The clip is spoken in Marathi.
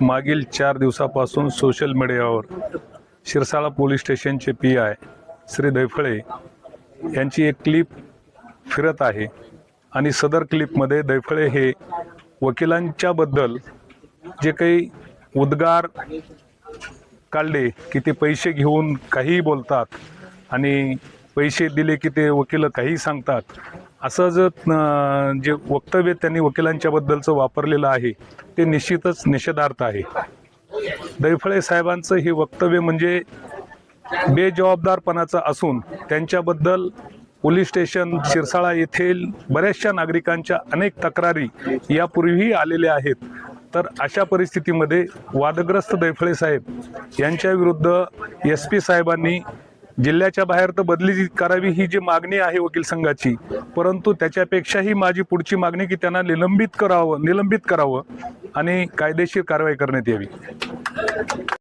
मागील 4 दिवसापासून सोशल मीडियावर शिरसाळा पोलीस स्टेशनचे PI श्री दैफळे यांची एक क्लिप फिरत आहे आणि सदर क्लिपमध्ये दैफळे हे वकिलांच्या बद्दल जे काही उद्गार काढले की ते पैसे घेऊन काहीही बोलतात आणि पैसे दिले की ते वकील काही सांगतात, असं जे वक्तव्य त्यांनी वकिलांच्या बद्दलचं वापरलेलं आहे ते निश्चितच निषेधार्थ आहे। दैफळे साहेबांचं हे वक्तव्य म्हणजे बेजबाबदारपणाचं असून त्यांच्याबद्दल पोलीस स्टेशन शिरसाळा येथील बऱ्याचशा नागरिकांच्या अनेक तक्रारी यापूर्वीही आलेल्या आहेत। तर अशा परिस्थितीमध्ये वादग्रस्त दैफळे साहेब यांच्या विरुद्ध SP साहेबांनी जिल्ह्याच्या बाहेर तर बदली करावी ही जी मागणी आहे वकील संघाची, परंतु त्याच्यापेक्षाही माझी पुढची मागणी की त्यांना निलंबित करावं आणि कायदेशीर कारवाई करण्यात यावी।